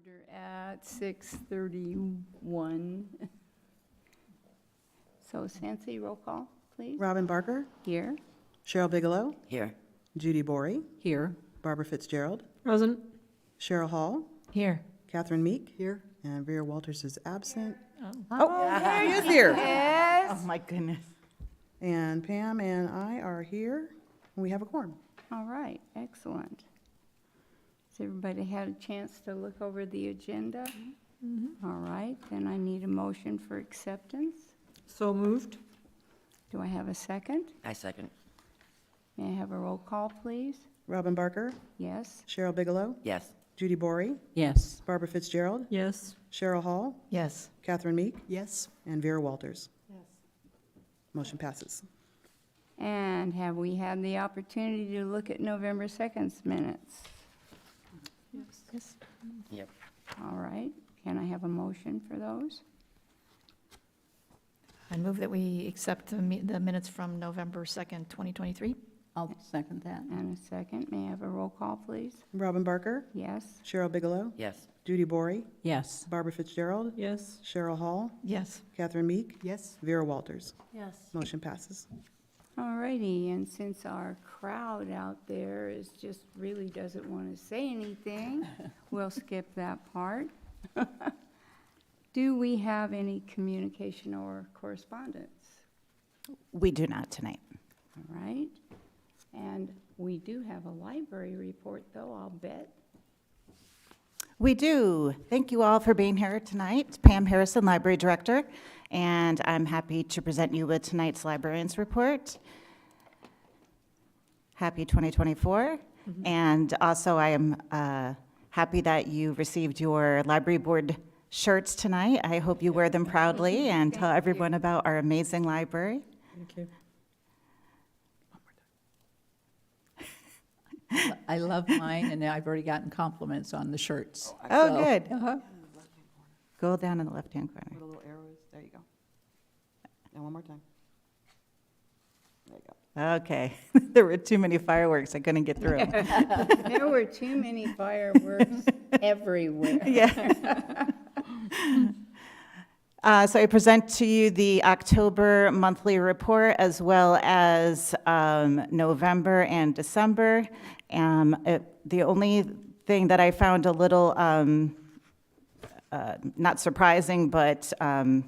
order at 6:31. So Sancy, roll call, please. Robin Barker, Here. Cheryl Bigelow, Here. Judy Bory, Here. Barbara Fitzgerald, Present. Cheryl Hall, Here. Catherine Meek. Here. And Vera Walters is absent. Oh, She is here. Yes. Oh, my goodness. And Pam and I are here, and we have a quorum. All right, excellent. Has everybody had a chance to look over the agenda? All right, then I need a motion for acceptance. So moved. Do I have a second? I second. May I have a roll call, please? Robin Barker, Yes. Cheryl Bigelow, Yes. Judy Bory, Yes. Barbara Fitzgerald, Yes. Cheryl Hall, Yes. Catherine Meek, Yes. and Vera Walters. Yes. Motion passes. And have we had the opportunity to look at November 2nd's minutes? Yes. Yep. All right, can I have a motion for those? I move that we accept the minutes from November 2nd, 2023. I'll second that. And a second, may I have a roll call, please? Robin Barker, Yes. Cheryl Bigelow, Yes. Judy Bory, Yes. Barbara Fitzgerald, Yes. Cheryl Hall, Yes. Catherine Meek, Yes. Vera Walters. Yes. Motion passes. All righty, and since our crowd out there is just really doesn't want to say anything, we'll skip that part. Do we have any communication or correspondence? We do not tonight. All right, and we do have a library report, though, I'll bet. We do. Thank you all for being here tonight. Pam Harrison, Library Director, and I'm happy to present you with tonight's Librarian's Report. Happy 2024. And also I am happy that you received your Library Board shirts tonight. I hope you wear them proudly and tell everyone about our amazing library. Thank you. I love mine, and I've already gotten compliments on the shirts. Oh, So, good. uh-huh. Go down in the left-hand corner. Where the little arrow is, there you go. And one more time. There you go. Okay. There were too many fireworks. I couldn't get through 'em. There were too many fireworks everywhere. Yeah. So I present to you the October monthly report as well as November and December. The only thing that I found a little, not surprising, but a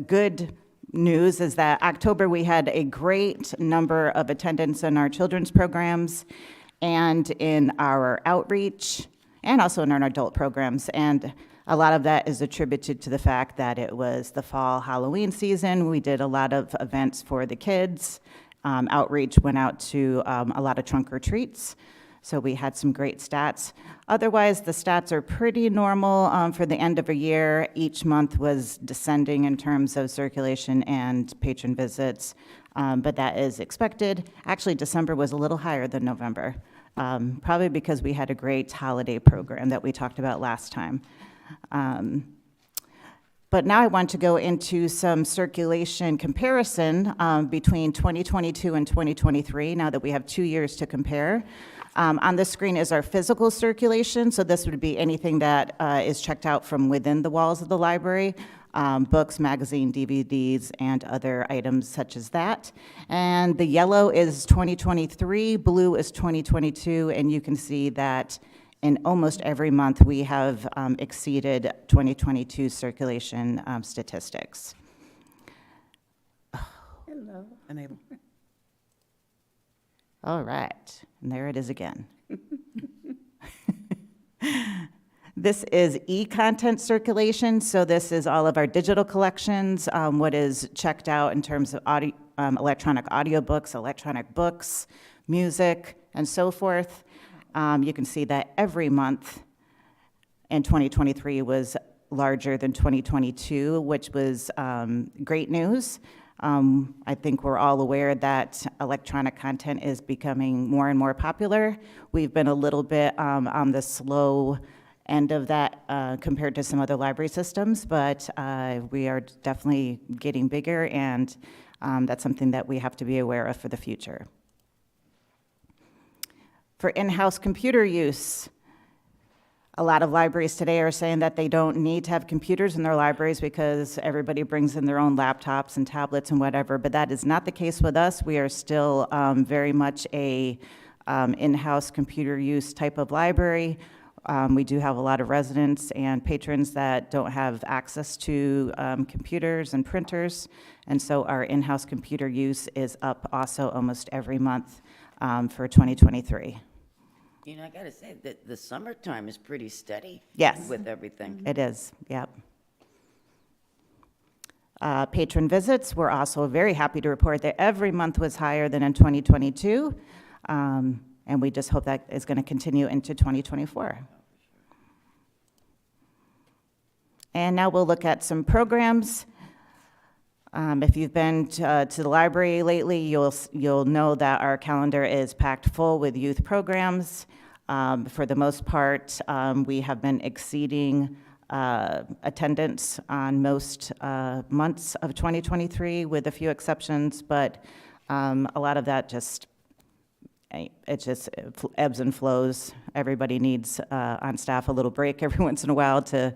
good news is that October we had a great number of attendance in our children's programs and in our outreach and also in our adult programs. And a lot of that is attributed to the fact that it was the fall Halloween season. We did a lot of events for the kids. Outreach went out to a lot of trunk or treats. So we had some great stats. Otherwise, the stats are pretty normal for the end of a year. Each month was descending in terms of circulation and patron visits, but that is expected. Actually, December was a little higher than November, probably because we had a great holiday program that we talked about last time. But now I want to go into some circulation comparison between 2022 and 2023, now that we have 2 years to compare. On the screen is our physical circulation, so this would be anything that is checked out from within the walls of the library, books, magazine, DVDs, and other items such as that. And the yellow is 2023, blue is 2022, and you can see that in almost every month we have exceeded 2022 circulation statistics. Hello. Enable. All right, and there it is again. This is e-content circulation, so this is all of our digital collections, what is checked out in terms of electronic audiobooks, electronic books, music, and so forth. You can see that every month in 2023 was larger than 2022, which was great news. I think we're all aware that electronic content is becoming more and more popular. We've been a little bit on the slow end of that compared to some other library systems, but we are definitely getting bigger, and that's something that we have to be aware of for the future. For in-house computer use, A lot of libraries today are saying that they don't need to have computers in their libraries because everybody brings in their own laptops and tablets and whatever, but that is not the case with us. We are still very much a in-house computer use type of library. We do have a lot of residents and patrons that don't have access to computers and printers, and so our in-house computer use is up also almost every month for 2023. You know, I gotta say that the summertime is pretty steady. Yes. With everything. It is, yep. Patron visits, we're also very happy to report that every month was higher than in 2022, and we just hope that is going to continue into 2024. And now we'll look at some programs. If you've been to the library lately, you'll know that our calendar is packed full with youth programs. For the most part, we have been exceeding attendance on most months of 2023, with a few exceptions, but a lot of that just ebbs and flows. Everybody needs on staff a little break every once in a while to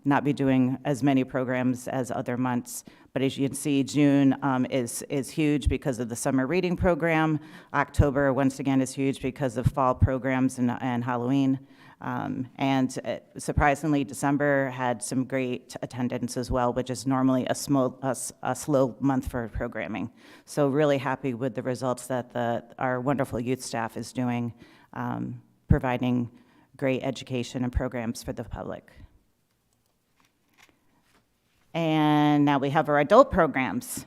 not be doing as many programs as other months. But as you can see, June is huge because of the summer reading program. October, once again, is huge because of fall programs and Halloween. And surprisingly, December had some great attendance as well, which is normally a slow month for programming. So really happy with the results that our wonderful youth staff is doing, providing great education and programs for the public. And now we have our adult programs.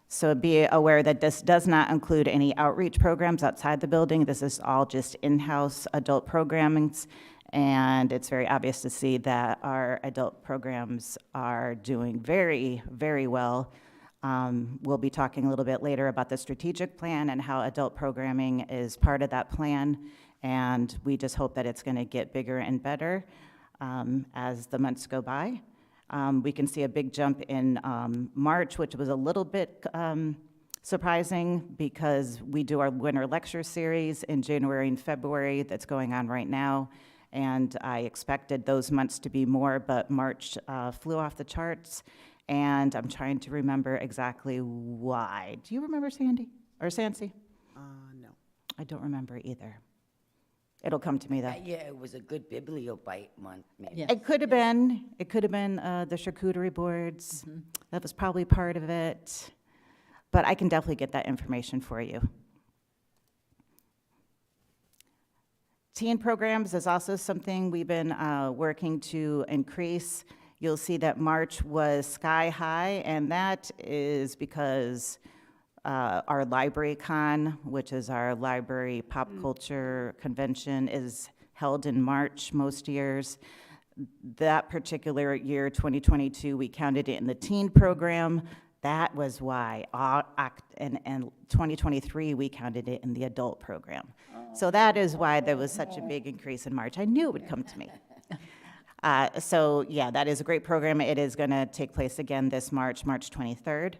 So be aware that this does not include any outreach programs outside the building. This is all just in-house adult programmings. And it's very obvious to see that our adult programs are doing very, very well. We'll be talking a little bit later about the strategic plan and how adult programming is part of that plan. And we just hope that it's going to get bigger and better as the months go by. We can see a big jump in March, which was a little bit surprising because we do our winter lecture series in January and February that's going on right now. And I expected those months to be more, but March flew off the charts. And I'm trying to remember exactly why. Do you remember, Sandy? Or Sancy? No. I don't remember either. It'll come to me, though. Yeah, it was a good bibliobite month, maybe. Yeah. It could have been the charcuterie boards. That was probably part of it. But I can definitely get that information for you. Teen programs is also something we've been working to increase. You'll see that March was sky high, and that is because our Library Con, which is our library pop culture convention, is held in March most years. That particular year, 2022, we counted it in the teen program. That was why. And 2023, we counted it in the adult program. So that is why there was such a big increase in March. I knew it would come to me. So yeah, that is a great program. It is going to take place again this March 23rd.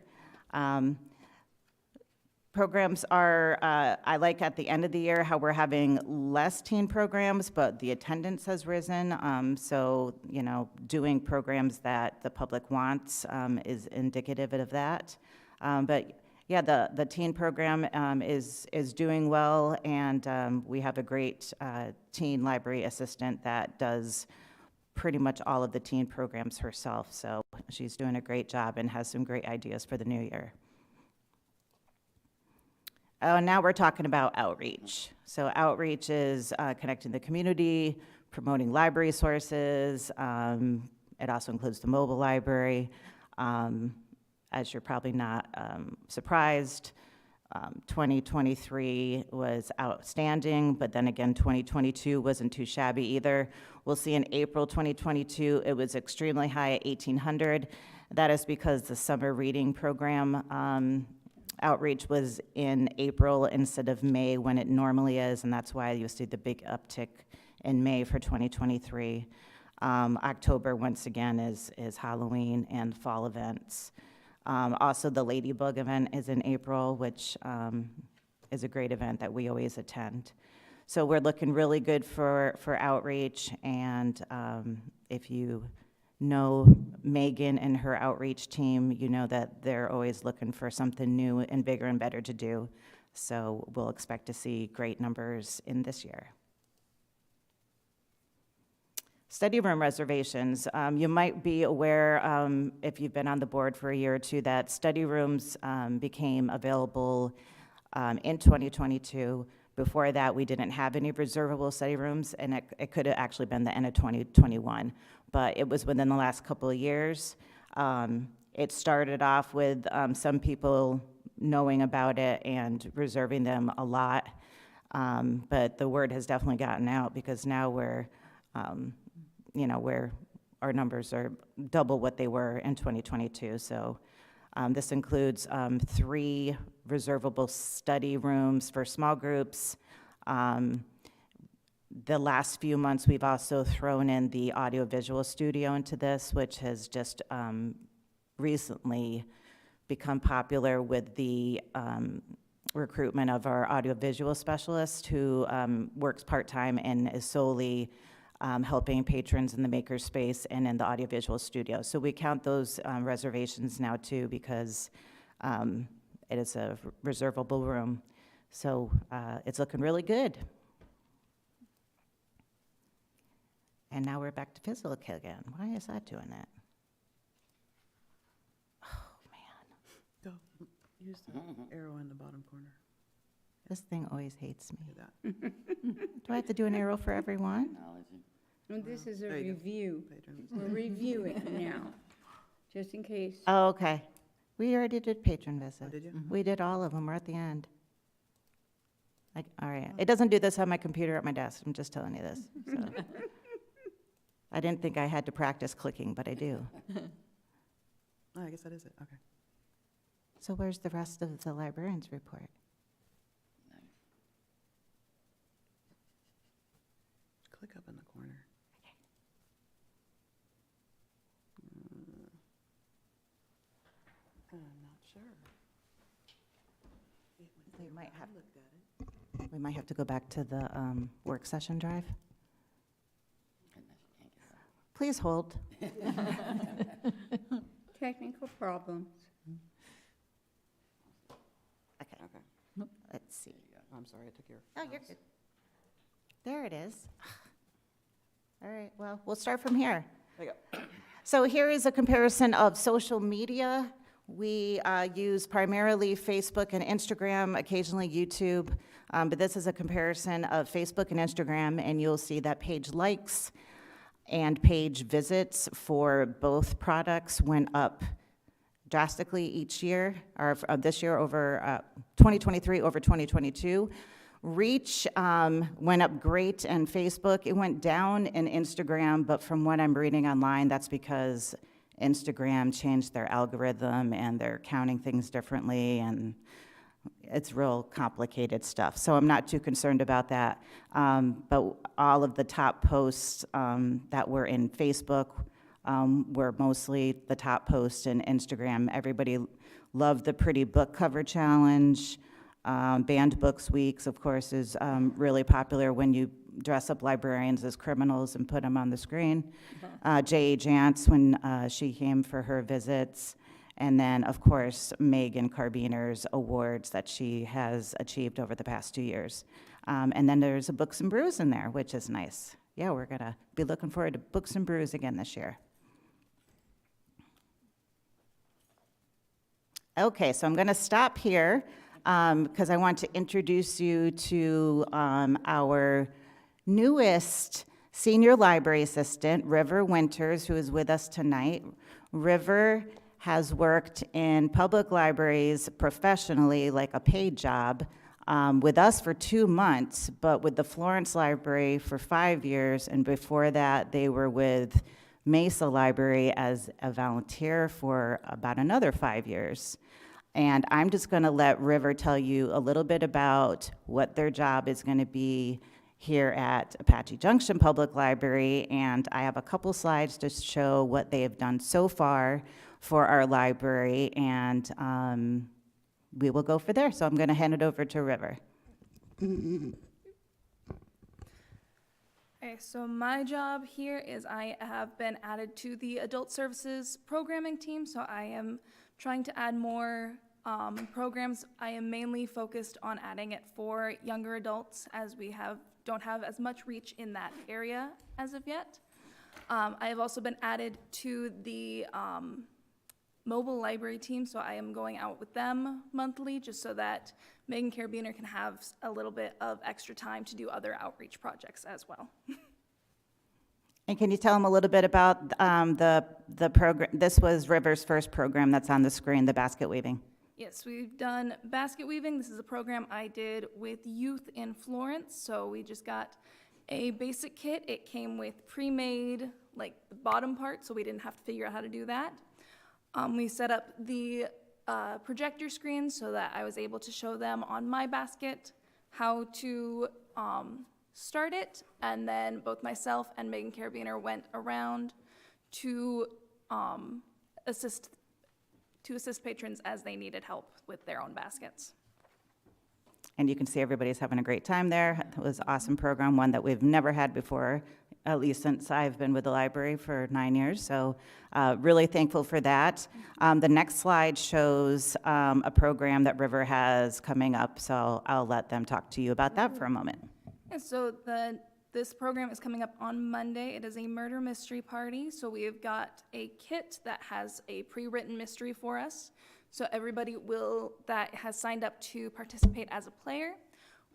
Programs are, I like at the end of the year how we're having less teen programs, but the attendance has risen. So, you know, doing programs that the public wants is indicative of that. But yeah, the teen program is doing well, and we have a great teen library assistant that does pretty much all of the teen programs herself. So she's doing a great job and has some great ideas for the new year. Oh, and now we're talking about outreach. So outreach is connecting the community, promoting library sources. It also includes the mobile library. As you're probably not surprised, 2023 was outstanding, but then again, 2022 wasn't too shabby either. We'll see in April 2022, it was extremely high at 1,800. That is because the summer reading program outreach was in April instead of May when it normally is, and that's why you see the big uptick in May for 2023. October, once again, is Halloween and fall events. Also, the Ladybug event is in April, which is a great event that we always attend. So we're looking really good for outreach, and if you know Megan and her outreach team, you know that they're always looking for something new and bigger and better to do. So we'll expect to see great numbers in this year. Study room reservations. You might be aware, if you've been on the board for a year or two, that study rooms became available in 2022. Before that, we didn't have any reservable study rooms, and it could have actually been the end of 2021. But it was within the last couple of years. It started off with some people knowing about it and reserving them a lot. But the word has definitely gotten out, because now we're, where our numbers are double what they were in 2022. So this includes 3 reservable study rooms for small groups. The last few months, we've also thrown in the audiovisual studio into this, which has just recently become popular with the recruitment of our audiovisual specialist, who works part-time and is solely helping patrons in the makerspace and in the audiovisual studio. So we count those reservations now too, because it is a reservable room. So it's looking really good. And now we're back to physical again. Why is that doing that? Oh, man. Go. Use the arrow in the bottom corner. This thing always hates me. Do that. Do I have to do an arrow for everyone? Technology. Well, this is a There you go. review. Patrons. We're reviewing now, just in case. Oh, okay. We already did patron Oh, visits. did you? We did all of them. We're at the end. All right. It doesn't do this on my computer at my desk. I'm just telling you this. So. I didn't think I had to practice clicking, but I do. Oh, I guess that is it. Okay. So where's the rest of the librarian's report? Click up in the corner. I'm not sure. We might have to go back to the work session drive. Goodness, can't get that. Please hold. Technical problems. Okay, Okay. let's see. I'm sorry, I took your. Oh, you're mouse. good. There it is. All right, well, we'll start from here. There you go. So here is a comparison of social media. We use primarily Facebook and Instagram, occasionally YouTube, but this is a comparison of Facebook and Instagram, and you'll see that page likes and page visits for both products went up drastically each year, or this year over 2023 over 2022. Reach went up great in Facebook. It went down in Instagram, but from what I'm reading online, that's because Instagram changed their algorithm and they're counting things differently, and it's real complicated stuff. So I'm not too concerned about that. But all of the top posts that were in Facebook were mostly the top posts in Instagram. Everybody loved the pretty book cover challenge. Banned Books Weeks, of course, is really popular when you dress up librarians as criminals and put them on the screen. J.A. Jantz, when she came for her visits. And then, of course, Megan Carbiner's awards that she has achieved over the past 2 years. And then there's a Books and Brews in there, which is nice. Yeah, we're going to be looking forward to Books and Brews again this year. Okay, so I'm going to stop here because I want to introduce you to our newest senior library assistant, River Winters, who is with us tonight. River has worked in public libraries professionally, like a paid job, with us for 2 months, but with the Florence Library for 5 years, and before that, they were with Mesa Library as a volunteer for about another 5 years. And I'm just going to let River tell you a little bit about what their job is going to be here at Apache Junction Public Library, and I have a couple slides to show what they have done so far for our library, and we will go for there. So I'm going to hand it over to River. Okay, so my job here is I have been added to the Adult Services Programming team, so I am trying to add more programs. I am mainly focused on adding it for younger adults, as we don't have as much reach in that area as of yet. I have also been added to the mobile library team, so I am going out with them monthly, just so that Megan Carabiner can have a little bit of extra time to do other outreach projects as well. And can you tell them a little bit about the program? This was River's first program that's on the screen, the basket weaving. Yes, we've done basket weaving. This is a program I did with youth in Florence. So we just got a basic kit. It came with pre-made, like the bottom part, so we didn't have to figure out how to do that. We set up the projector screen so that I was able to show them on my basket how to start it. And then both myself and Megan Carabiner went around to assist patrons as they needed help with their own baskets. And you can see everybody's having a great time there. It was an awesome program, one that we've never had before, at least since I've been with the library for 9 years. So really thankful for that. The next slide shows a program that River has coming up, so I'll let them talk to you about that for a moment. And so this program is coming up on Monday. It is a murder mystery party. So we have got a kit that has a pre-written mystery for us. So everybody that has signed up to participate as a player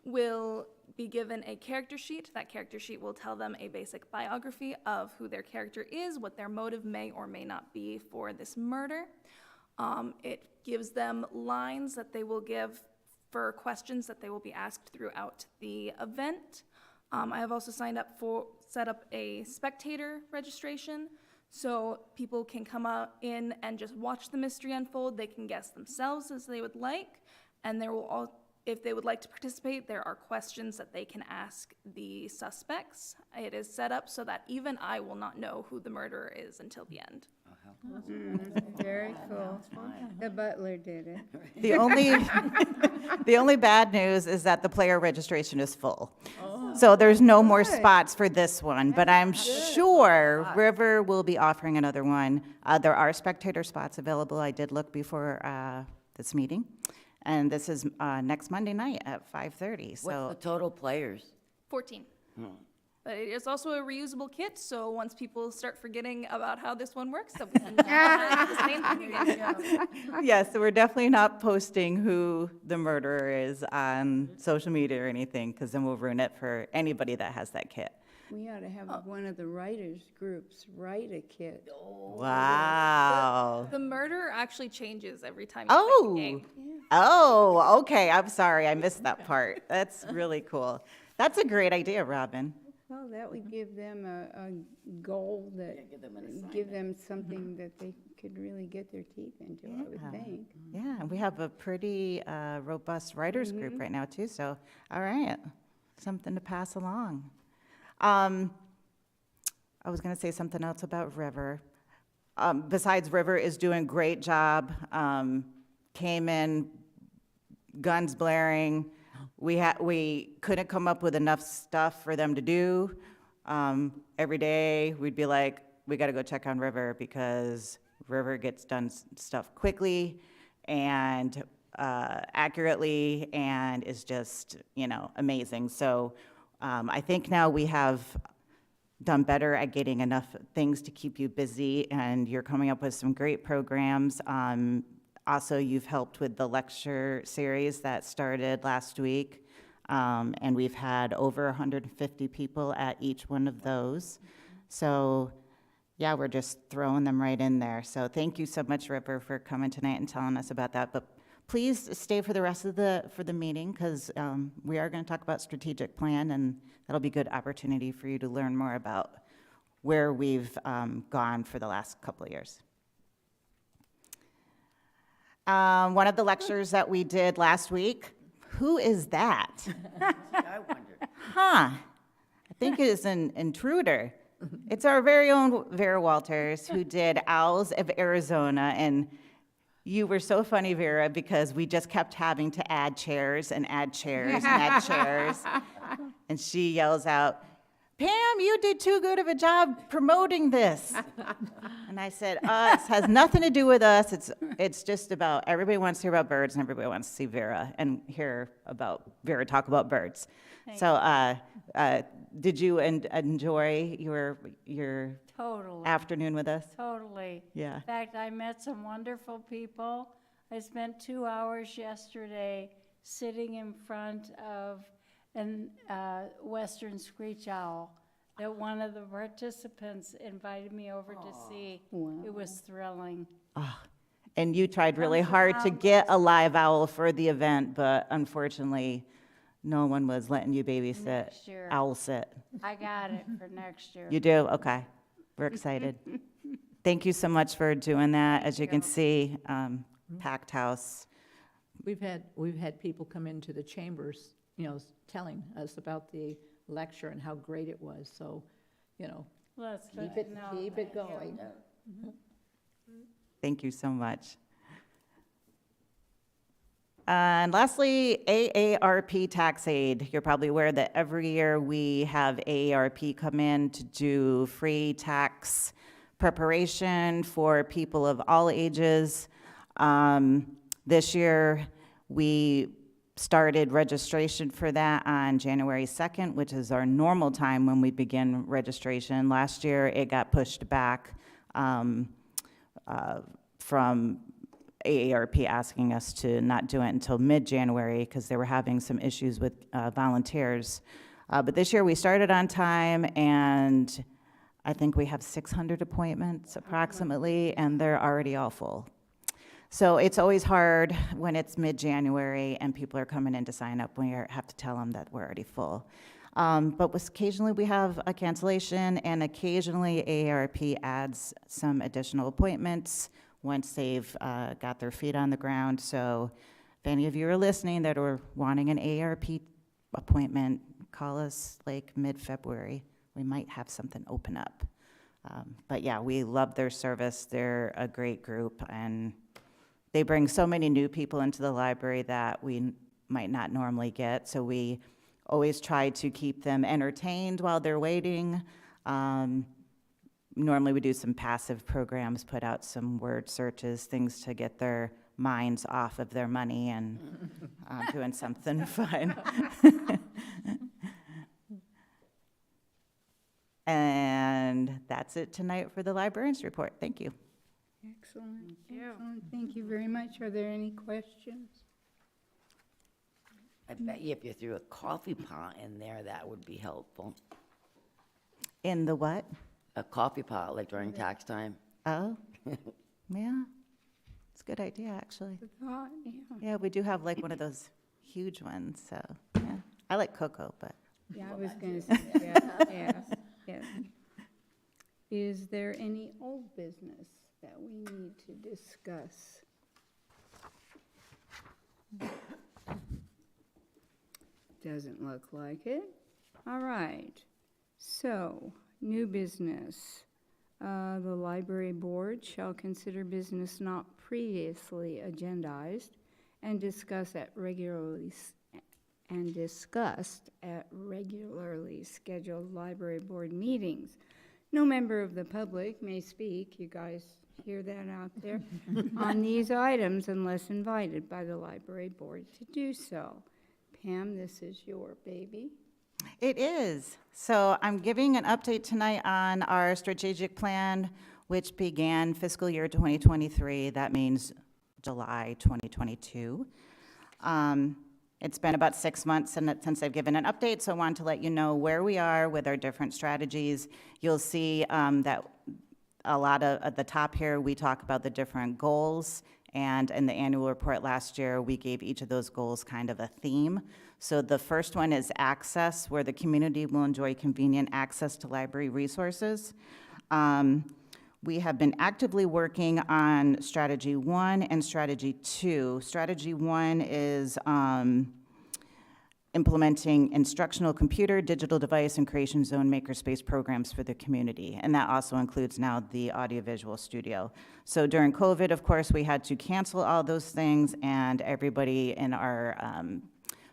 will be given a character sheet. That character sheet will tell them a basic biography of who their character is, what their motive may or may not be for this murder. It gives them lines that they will give for questions that they will be asked throughout the event. I have also set up a spectator registration, so people can come out in and just watch the mystery unfold. They can guess themselves as they would like, and if they would like to participate, there are questions that they can ask the suspects. It is set up so that even I will not know who the murderer is until the end. Very cool. The butler did it. The only bad news is that the player registration is full. So there's no more spots for this one, but I'm sure River will be offering another one. There are spectator spots available. I did look before this meeting. And this is next Monday night at 5:30. What's So the total players? 14. But it is also a reusable kit, so once people start forgetting about how this one works, then we can do the same thing again. yes, so we're definitely not posting who the murderer is on social media or anything, because then we'll ruin it for anybody that has that kit. We ought to have one of the writers' groups write a kit. Wow. The murderer actually changes every time you Oh. play the game. Oh, okay. I'm sorry. I missed that part. That's really cool. That's a great idea, Robin. Well, that would give them a goal that, give them something that they could really get their teeth into, I would think. Yeah, and we have a pretty robust writers group right now, too. So, all right, something to pass along. I was going to say something else about River. Besides, River is doing a great job. Came in, guns blaring. We couldn't come up with enough stuff for them to do. Every day, we'd be like, we got to go check on River because River gets done stuff quickly and accurately and is just, amazing. So I think now we have done better at getting enough things to keep you busy, and you're coming up with some great programs. Also, you've helped with the lecture series that started last week, and we've had over 150 people at each one of those. So, yeah, we're just throwing them right in there. So thank you so much, River, for coming tonight and telling us about that. But please stay for the rest of the meeting, because we are going to talk about strategic plan, and that'll be a good opportunity for you to learn more about where we've gone for the last couple of years. One of the lectures that we did last week, who is that? I wondered. I think it is an intruder. It's our very own Vera Walters, who did Owls of Arizona, and you were so funny, Vera, because we just kept having to add chairs and add chairs and add chairs. And she yells out, Pam, you did too good of a job promoting this. And I said, it has nothing to do with us. It's just about, everybody wants to hear about birds and everybody wants to see Vera and hear about Vera talk about birds. So did you enjoy your Totally, afternoon with us? totally. Yeah. In fact, I met some wonderful people. I spent 2 hours yesterday sitting in front of an Western screech owl that one of the participants invited me over to see. It was thrilling. And you tried really Comes hard to around get a live owl for the event, but unfortunately, no one was letting you babysit, Next year. owl sit. I got it for next year. You do? Okay. We're excited. Thank you so much for doing that. As you can see, packed house. We've had people come into the chambers, telling us about the lecture and how great it was, so, Let's keep it going. Thank you so much. And lastly, AARP tax aid. You're probably aware that every year we have AARP come in to do free tax preparation for people of all ages. This year, we started registration for that on January 2nd, which is our normal time when we begin registration. Last year, it got pushed back from AARP asking us to not do it until mid-January because they were having some issues with volunteers. But this year we started on time, and I think we have 600 appointments approximately, and they're already all full. So it's always hard when it's mid-January and people are coming in to sign up when you have to tell them that we're already full. But occasionally we have a cancellation, and occasionally AARP adds some additional appointments once they've got their feet on the ground. So if any of you are listening that are wanting an AARP appointment, call us like mid-February. We might have something open up. But yeah, we love their service. They're a great group, and they bring so many new people into the library that we might not normally get. So we always try to keep them entertained while they're waiting. Normally we do some passive programs, put out some word searches, things to get their minds off of their money and doing something fun. And that's it tonight for the librarian's report. Thank you. Excellent, excellent. Thank you very much. Are there any questions? I bet you if you threw a coffee pot in there, that would be helpful. In the what? A coffee pot, like during tax time. Oh, yeah. It's a good idea, actually. The thought, yeah. Yeah, we do have like one of those huge ones, so, yeah. I like cocoa, but. Yeah, I was going to say, yes. Is there any old business that we need to discuss? Doesn't look like it. All right. So, new business. The library board shall consider business not previously agendized and discussed at regularly scheduled library board meetings. No member of the public may speak, you guys hear that out there, on these items unless invited by the library board to do so. Pam, this is your baby. It is. So I'm giving an update tonight on our strategic plan, which began fiscal year 2023. That means July 2022. It's been about 6 months since I've given an update, so I wanted to let you know where we are with our different strategies. You'll see that a lot of, at the top here, we talk about the different goals, and in the annual report last year, we gave each of those goals kind of a theme. So the first one is access, where the community will enjoy convenient access to library resources. We have been actively working on Strategy 1 and Strategy 2. Strategy 1 is implementing instructional computer, digital device, and creation zone makerspace programs for the community. And that also includes now the audiovisual studio. So during COVID, of course, we had to cancel all those things, and everybody in our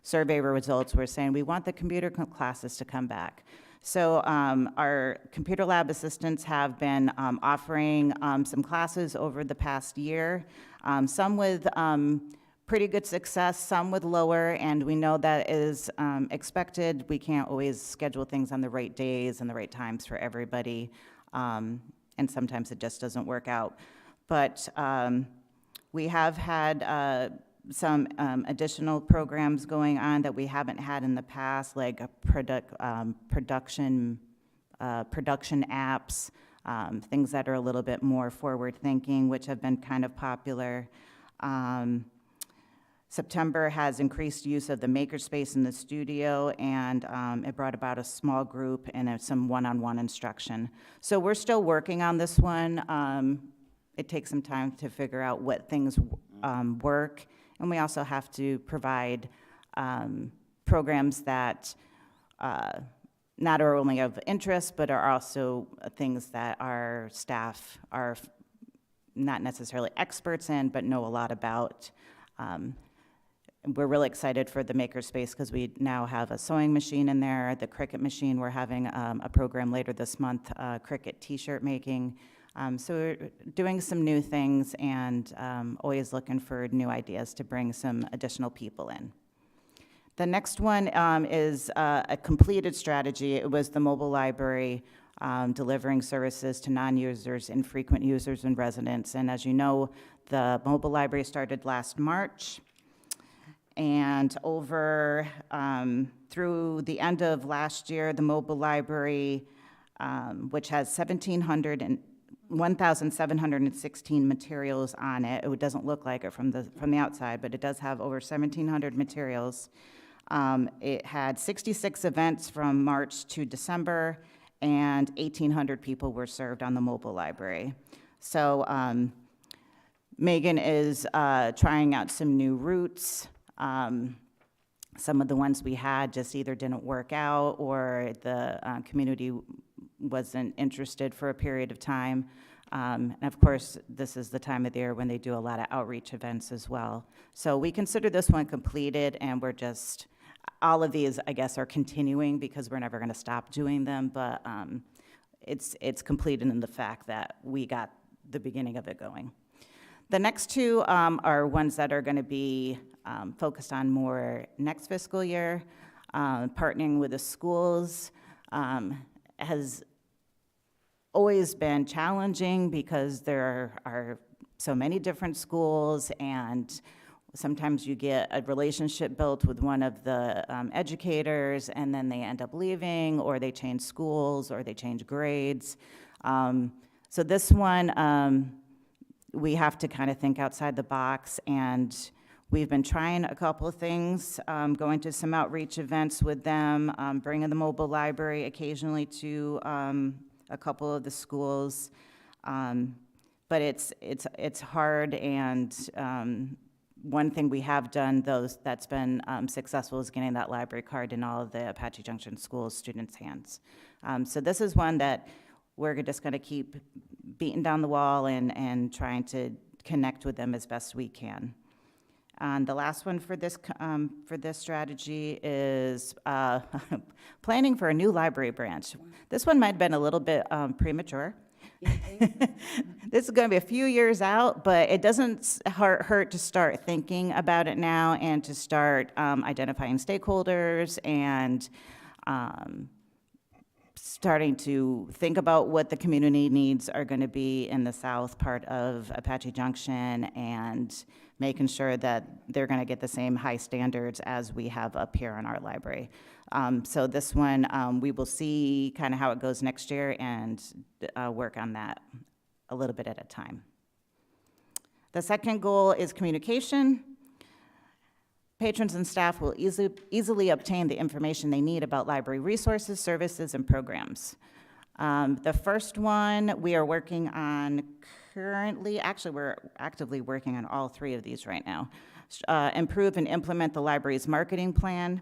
survey results were saying, we want the computer classes to come back. So our computer lab assistants have been offering some classes over the past year, some with pretty good success, some with lower, and we know that is expected. We can't always schedule things on the right days and the right times for everybody, and sometimes it just doesn't work out. But we have had some additional programs going on that we haven't had in the past, like a production apps, things that are a little bit more forward-thinking, which have been kind of popular. September has increased use of the makerspace in the studio, and it brought about a small group and some one-on-one instruction. So we're still working on this one. It takes some time to figure out what things work, and we also have to provide programs that not are only of interest, but are also things that our staff are not necessarily experts in, but know a lot about. We're really excited for the makerspace because we now have a sewing machine in there, the Cricut machine. We're having a program later this month, Cricut t-shirt making. So we're doing some new things and always looking for new ideas to bring some additional people in. The next one is a completed strategy. It was the mobile library delivering services to non-users, infrequent users, and residents. And as you know, the mobile library started last March. And over through the end of last year, the mobile library, which has 1,716 materials on it. It doesn't look like it from the outside, but it does have over 1,700 materials. It had 66 events from March to December, and 1,800 people were served on the mobile library. So Megan is trying out some new routes. Some of the ones we had just either didn't work out, or the community wasn't interested for a period of time. And of course, this is the time of the year when they do a lot of outreach events as well. So we consider this one completed, and we're just, all of these, I guess, are continuing because we're never going to stop doing them, but it's completed in the fact that we got the beginning of it going. The next two are ones that are going to be focused on more next fiscal year. Partnering with the schools has always been challenging because there are so many different schools, and sometimes you get a relationship built with one of the educators, and then they end up leaving, or they change schools, or they change grades. So this one, we have to kind of think outside the box, and we've been trying a couple of things, going to some outreach events with them, bringing the mobile library occasionally to a couple of the schools, but it's hard. And one thing we have done, though, that's been successful is getting that library card in all of the Apache Junction schools students' hands. So this is one that we're just going to keep beating down the wall and trying to connect with them as best we can. And the last one for this strategy is planning for a new library branch. This one might have been a little bit premature. This is going to be a few years out, but it doesn't hurt to start thinking about it now and to start identifying stakeholders and starting to think about what the community needs are going to be in the south part of Apache Junction, and making sure that they're going to get the same high standards as we have up here in our library. So this one, we will see kind of how it goes next year and work on that a little bit at a time. The second goal is communication. Patrons and staff will easily obtain the information they need about library resources, services, and programs. The first one we are working on currently, actually we're actively working on all three of these right now. Improve and implement the library's marketing plan.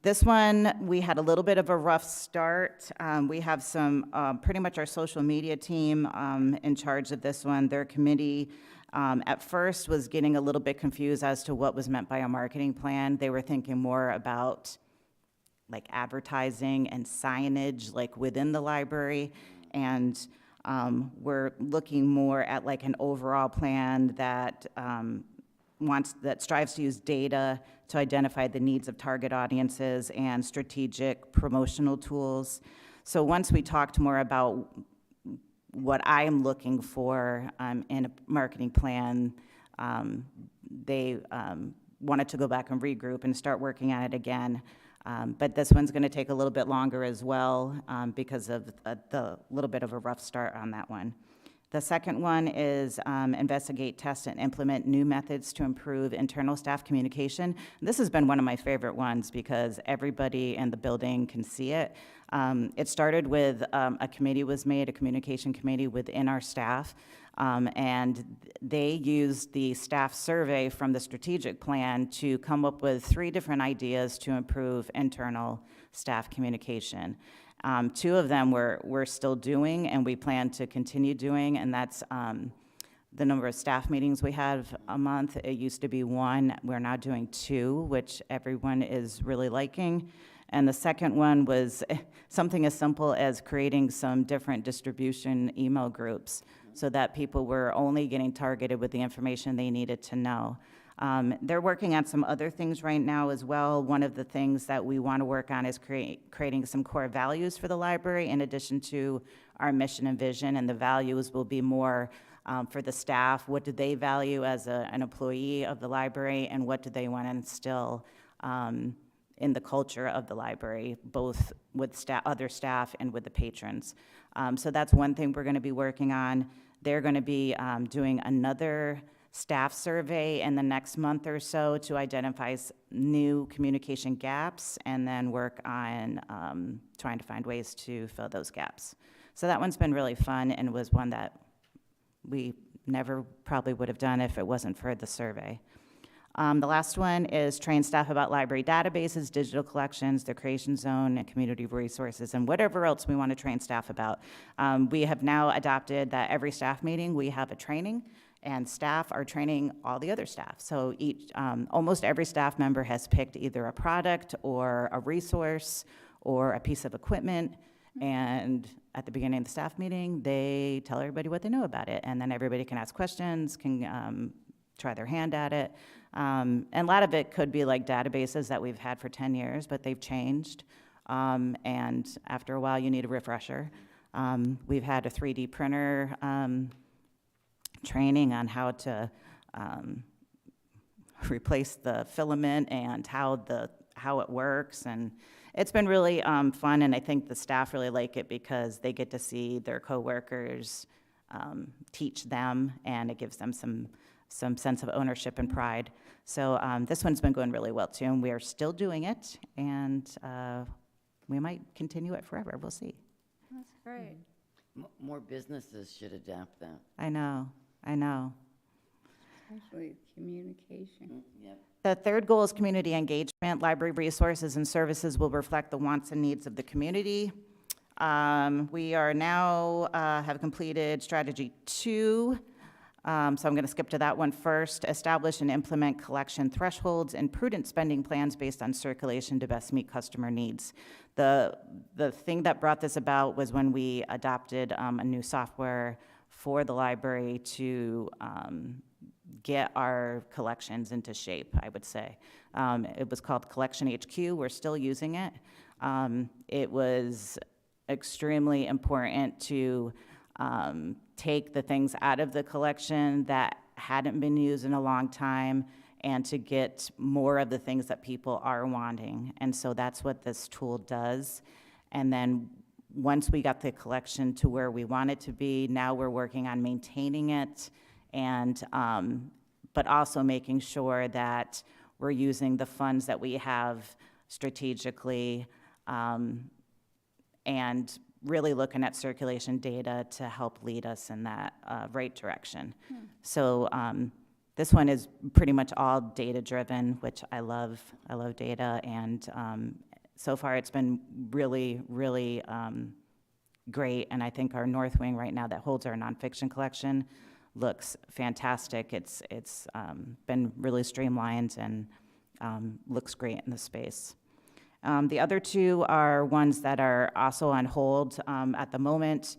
This one, we had a little bit of a rough start. We have some, pretty much our social media team in charge of this one. Their committee at first was getting a little bit confused as to what was meant by a marketing plan. They were thinking more about like advertising and signage like within the library. And we're looking more at like an overall plan that that strives to use data to identify the needs of target audiences and strategic promotional tools. So once we talked more about what I am looking for in a marketing plan, they wanted to go back and regroup and start working on it again. But this one's going to take a little bit longer as well because of the little bit of a rough start on that one. The second one is investigate, test, and implement new methods to improve internal staff communication. This has been one of my favorite ones because everybody in the building can see it. It started with a committee was made, a communication committee within our staff, and they used the staff survey from the strategic plan to come up with 3 different ideas to improve internal staff communication. 2 of them we're still doing, and we plan to continue doing, and that's the number of staff meetings we have a month. It used to be 1. We're now doing 2, which everyone is really liking. And the second one was something as simple as creating some different distribution email groups so that people were only getting targeted with the information they needed to know. They're working on some other things right now as well. One of the things that we want to work on is creating some core values for the library in addition to our mission and vision, and the values will be more for the staff. What do they value as an employee of the library, and what do they want to instill in the culture of the library, both with other staff and with the patrons. So that's one thing we're going to be working on. They're going to be doing another staff survey in the next month or so to identify new communication gaps and then work on trying to find ways to fill those gaps. So that one's been really fun and was one that we never probably would have done if it wasn't for the survey. The last one is train staff about library databases, digital collections, the creation zone, and community resources, and whatever else we want to train staff about. We have now adopted that every staff meeting we have a training, and staff are training all the other staff. So almost every staff member has picked either a product or a resource or a piece of equipment, and at the beginning of the staff meeting, they tell everybody what they know about it, and then everybody can ask questions, can try their hand at it. And a lot of it could be like databases that we've had for 10 years, but they've changed. And after a while, you need a refresher. We've had a 3D printer training on how to replace the filament and how it works. And it's been really fun, and I think the staff really like it because they get to see their coworkers teach them, and it gives them some sense of ownership and pride. So this one's been going really well too, and we are still doing it, and we might continue it forever. We'll see. That's great. More businesses should adapt that. I know. Especially communication. Yep. The third goal is community engagement. Library resources and services will reflect the wants and needs of the community. We are now have completed strategy 2. So I'm going to skip to that one first. Establish and implement collection thresholds and prudent spending plans based on circulation to best meet customer needs. The thing that brought this about was when we adopted a new software for the library to get our collections into shape, I would say. It was called Collection HQ. We're still using it. It was extremely important to take the things out of the collection that hadn't been used in a long time and to get more of the things that people are wanting. And so that's what this tool does. And then once we got the collection to where we want it to be, now we're working on maintaining it and but also making sure that we're using the funds that we have strategically and really looking at circulation data to help lead us in that right direction. So this one is pretty much all data-driven, which I love. I love data, and so far it's been really, really great. And I think our North Wing right now that holds our nonfiction collection looks fantastic. It's been really streamlined and looks great in the space. The other two are ones that are also on hold at the moment,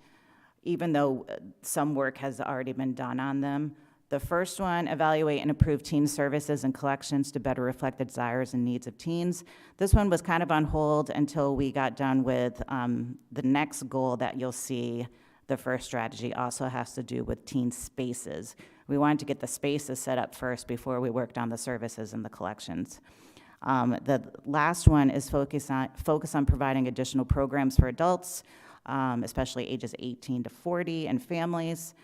even though some work has already been done on them. The first one, evaluate and improve teen services and collections to better reflect the desires and needs of teens. This one was kind of on hold until we got done with the next goal that you'll see. The first strategy also has to do with teen spaces. We wanted to get the spaces set up first before we worked on the services and the collections. The last one is focus on providing additional programs for adults, especially ages 18 to 40, and families,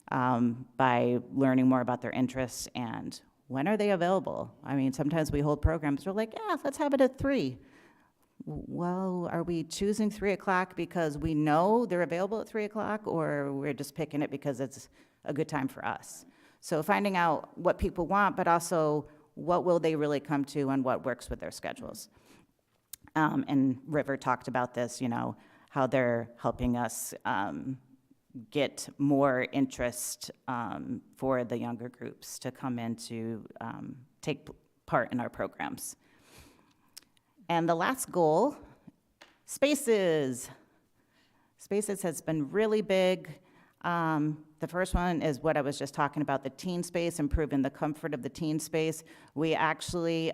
by learning more about their interests and when are they available. I mean, sometimes we hold programs, we're like, yeah, let's have it at 3. Well, are we choosing 3 o'clock because we know they're available at 3 o'clock, or we're just picking it because it's a good time for us? So finding out what people want, but also what will they really come to and what works with their schedules. And River talked about this, how they're helping us get more interest for the younger groups to come in to take part in our programs. And the last goal, spaces. Spaces has been really big. The first one is what I was just talking about, the teen space, improving the comfort of the teen space. We actually,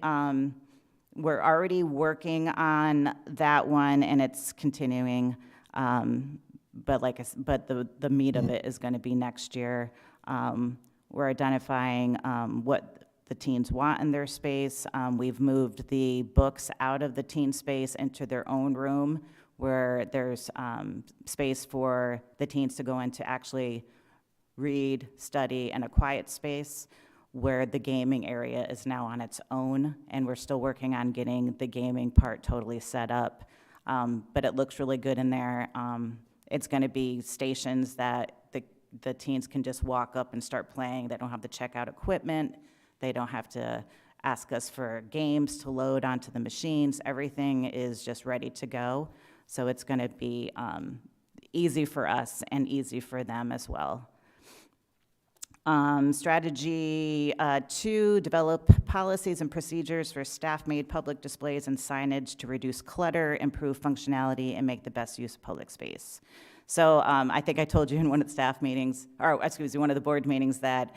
we're already working on that one, and it's continuing. But the meat of it is going to be next year. We're identifying what the teens want in their space. We've moved the books out of the teen space into their own room, where there's space for the teens to go in to actually read, study, and a quiet space, where the gaming area is now on its own, and we're still working on getting the gaming part totally set up. But it looks really good in there. It's going to be stations that the teens can just walk up and start playing. They don't have to check out equipment. They don't have to ask us for games to load onto the machines. Everything is just ready to go. So it's going to be easy for us and easy for them as well. Strategy 2, develop policies and procedures for staff-made public displays and signage to reduce clutter, improve functionality, and make the best use of public space. So I think I told you in one of the staff meetings, or excuse me, one of the board meetings, that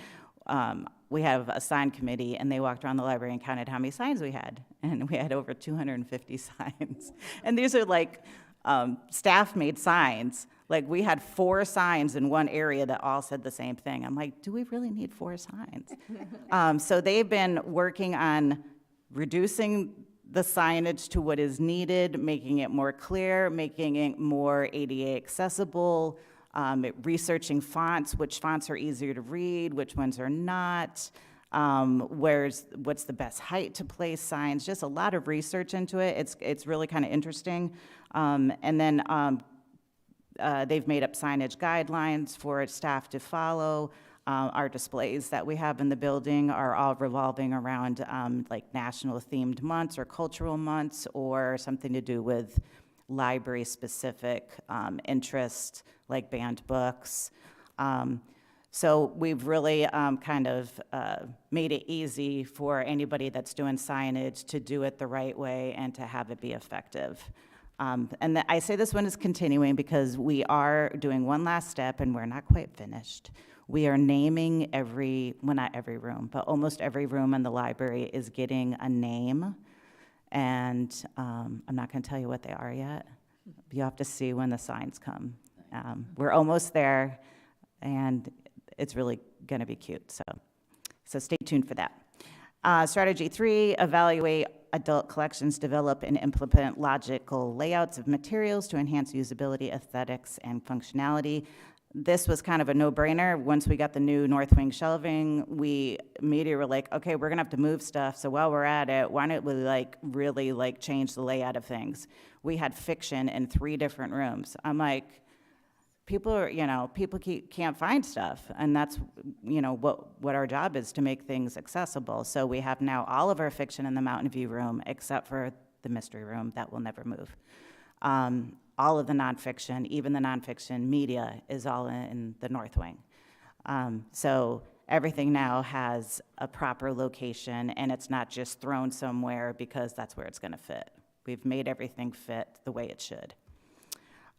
we have a sign committee, and they walked around the library and counted how many signs we had, and we had over 250 signs. And these are like staff-made signs. Like, we had 4 signs in one area that all said the same thing. I'm like, do we really need 4 signs? So they've been working on reducing the signage to what is needed, making it more clear, making it more ADA accessible, researching fonts, which fonts are easier to read, which ones are not, what's the best height to place signs, just a lot of research into it. It's really kind of interesting. And then they've made up signage guidelines for staff to follow. Our displays that we have in the building are all revolving around like national themed months or cultural months, or something to do with library specific interests, like banned books. So we've really kind of made it easy for anybody that's doing signage to do it the right way and to have it be effective. And I say this one is continuing because we are doing one last step, and we're not quite finished. We are naming not every room, but almost every room in the library is getting a name. And I'm not going to tell you what they are yet. You have to see when the signs come. We're almost there, and it's really going to be cute. So stay tuned for that. Strategy 3, evaluate adult collections, develop and implement logical layouts of materials to enhance usability, aesthetics, and functionality. This was kind of a no-brainer. Once we got the new North Wing shelving, we immediately were like, okay, we're gonna have to move stuff, so while we're at it, why don't we really change the layout of things? We had fiction in 3 different rooms. I'm like, people can't find stuff, and that's, what our job is, to make things accessible. So we have now all of our fiction in the Mountain View room, except for the mystery room, that will never move. All of the nonfiction, even the nonfiction media, is all in the North Wing. So everything now has a proper location, and it's not just thrown somewhere because that's where it's gonna fit. We've made everything fit the way it should.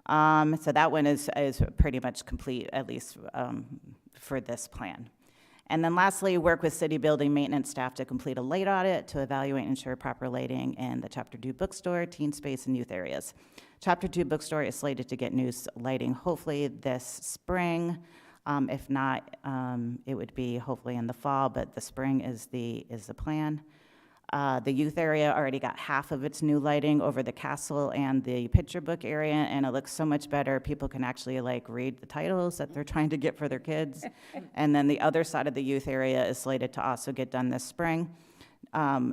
So that one is pretty much complete, at least for this plan. And then lastly, work with city building maintenance staff to complete a light audit to evaluate and ensure proper lighting in the Chapter 2 bookstore, teen space, and youth areas. Chapter 2 bookstore is slated to get new lighting hopefully this spring. If not, it would be hopefully in the fall, but the spring is the plan. The youth area already got half of its new lighting over the castle and the picture book area, and it looks so much better. People can actually like read the titles that they're trying to get for their kids. And then the other side of the youth area is slated to also get done this spring.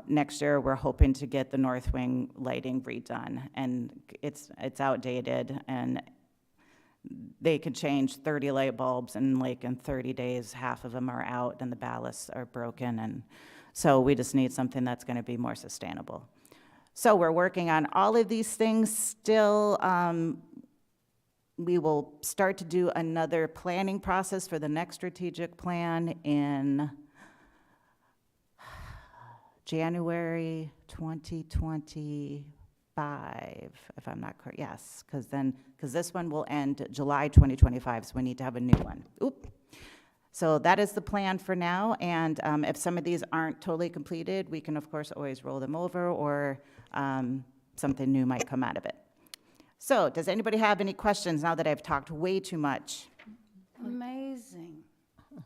Next year, we're hoping to get the north wing lighting redone, and it's outdated, and they could change 30 light bulbs, and like in 30 days, half of them are out, and the ballasts are broken, and so we just need something that's going to be more sustainable. So we're working on all of these things still. We will start to do another planning process for the next strategic plan in January 2025, if I'm not correct. Yes, because this one will end July 2025, so we need to have a new one. Oop. So that is the plan for now, and if some of these aren't totally completed, we can, of course, always roll them over, or something new might come out of it. So does anybody have any questions now that I've talked way too much? Amazing.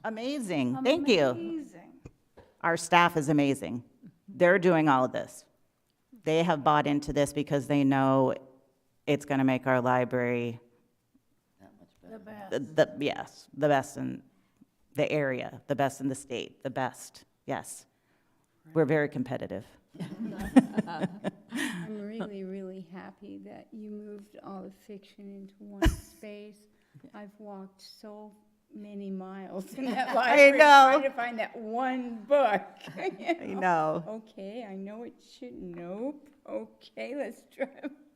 Amazing. Thank you. Amazing. Our staff is amazing. They're doing all of this. They have bought into this because they know it's going to make our library The best. yes, the best in the area, the best in the state, the best. Yes. We're very competitive. I'm really, really happy that you moved all the fiction into one space. I've walked so many miles in that library know. trying to find that one book. I know. Okay, I know it should, nope. Okay, let's try.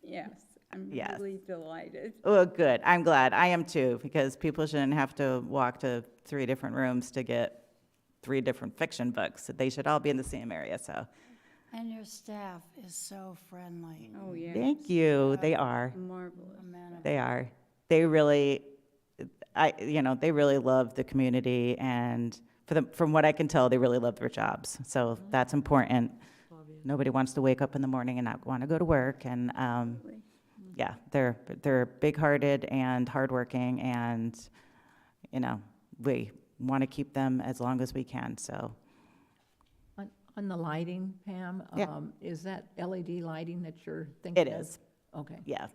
Yes, I'm Yes. really delighted. Oh, good. I'm glad. I am too, because people shouldn't have to walk to 3 different rooms to get 3 different fiction books. They should all be in the same area, so. And your staff is so friendly. Oh, yeah. Thank you. They are. Marvelous. They are. They really, they really love the community, and from what I can tell, they really love their jobs. So that's important. Nobody wants to wake up in the morning and not want to go to work, and yeah, they're big-hearted and hardworking, and we want to keep them as long as we can. So On the lighting, Pam, Yeah. Is that LED lighting that you're thinking it of? is. Okay. Yeah.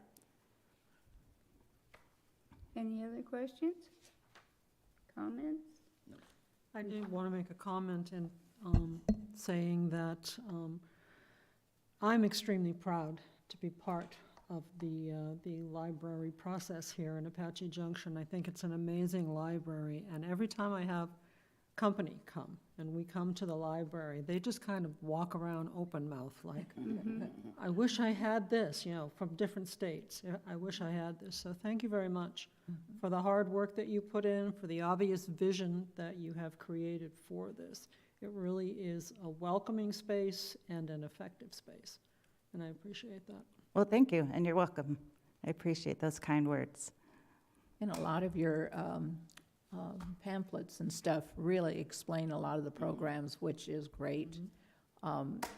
Any other questions? Comments? I did want to make a comment in saying that I'm extremely proud to be part of the library process here in Apache Junction. I think it's an amazing library, and every time I have company come and we come to the library, they just kind of walk around open mouth like, I wish I had this, from different states. I wish I had this. So thank you very much for the hard work that you put in, for the obvious vision that you have created for this. It really is a welcoming space and an effective space, and I appreciate that. Well, thank you, and you're welcome. I appreciate those kind words. And a lot of your pamphlets and stuff really explain a lot of the programs, which is great.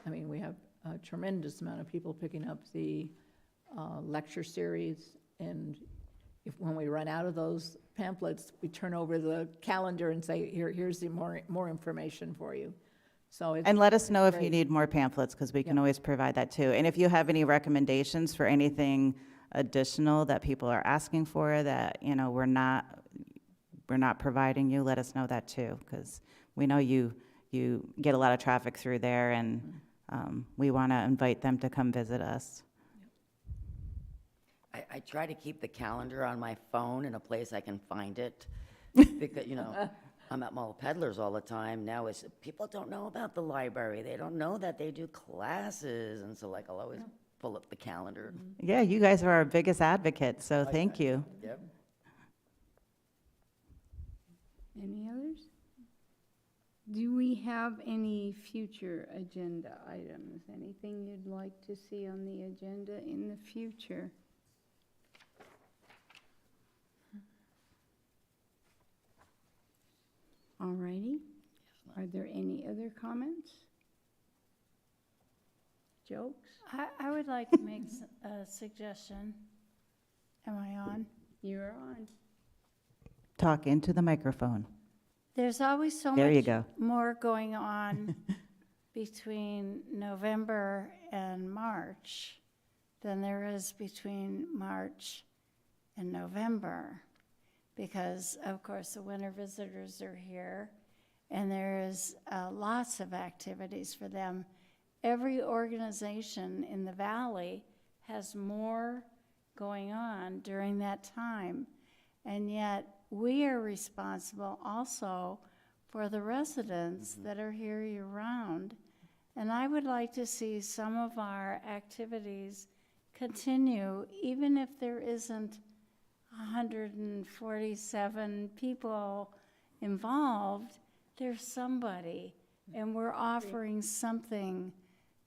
We have a tremendous amount of people picking up the lecture series, and when we run out of those pamphlets, we turn over the calendar and say, here's the more information for you. So it's And let us know if you great. need more pamphlets, because we can Yep. always provide that too. And if you have any recommendations for anything additional that people are asking for that, we're not providing you, let us know that too, because we know you get a lot of traffic through there, and we want to invite them to come visit us. I try to keep the calendar on my phone in a place I can find it, because, I'm at Mall Peddlers all the time. Now people don't know about the library. They don't know that they do classes, and so I'll always pull up the calendar. Yeah, you guys are our biggest advocates, so thank you. Yep. Any others? Do we have any future agenda items? Anything you'd like to see on the agenda in the future? All righty. Are there any other comments? Jokes? I would like to make a suggestion. Am I on? You're on. Talk into the microphone. There's always so There you much go. more going on between November and March than there is between March and November. Because, of course, the winter visitors are here, and there is lots of activities for them. Every organization in the valley has more going on during that time, and yet we are responsible also for the residents that are here year-round. And I would like to see some of our activities continue, even if there isn't 147 people involved, there's somebody, and we're offering something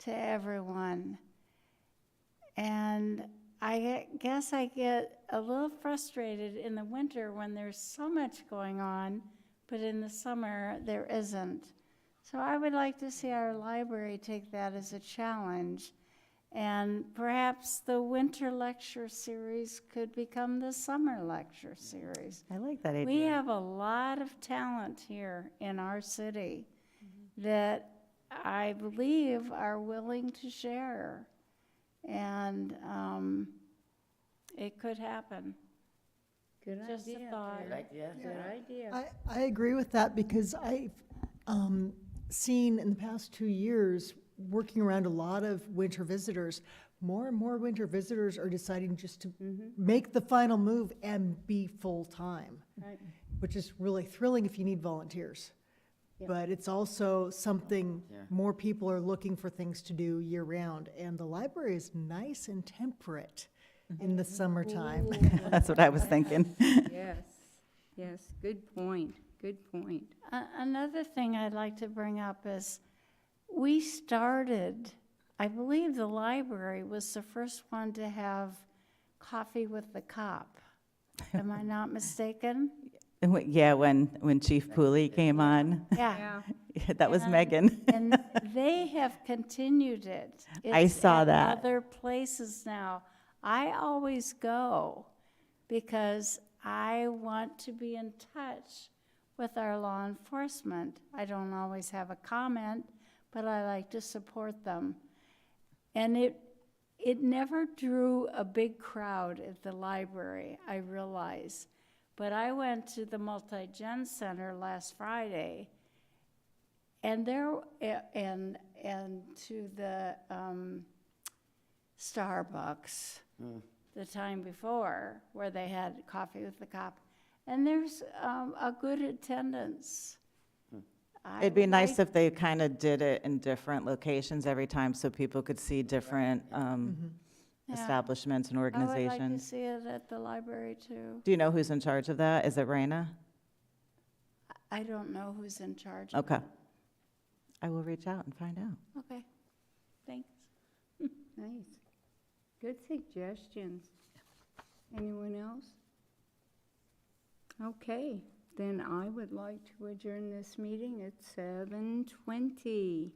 to everyone. And I guess I get a little frustrated in the winter when there's so much going on, but in the summer there isn't. So I would like to see our library take that as a challenge. And perhaps the winter lecture series could become the summer lecture series. I like that idea. We have a lot of talent here in our city that I believe are willing to share. And it could happen. Good idea. Just a thought. Good idea. Good idea. I agree with that because I've seen in the past 2 years, working around a lot of winter visitors, more and more winter visitors are deciding just to make the final move and be full-time, Right. which is really thrilling if you need volunteers. Yep. But it's also something, Yeah. more people are looking for things to do year-round, and the library is nice and temperate in the summertime. That's what I was thinking. Yes, yes, good point, good point. Another thing I'd like to bring up is we started, I believe the library was the first one to have coffee with the cop. Am I not mistaken? Yeah, when Chief Pooley came on, Yeah. that was And- Megan. And they have continued it. I It's saw at that. Other places now. I always go because I want to be in touch with our law enforcement. I don't always have a comment, but I like to support them. And it never drew a big crowd at the library, I realize. But I went to the Multi-Gen Center last Friday, and there, and to the Starbucks the time before, where they had coffee with the cop. And there's a good attendance. I It'd be would nice like- if they kind of did it in different locations every time so people could see different Yeah. establishments and I would like to organizations. see it at the library too. Do you know who's in charge of that? Is it Raina? I don't know who's in charge of Okay. it. I will reach out and find out. Okay, thanks. Nice. Good suggestions. Anyone else? Okay, then I would like to adjourn this meeting at 7:20.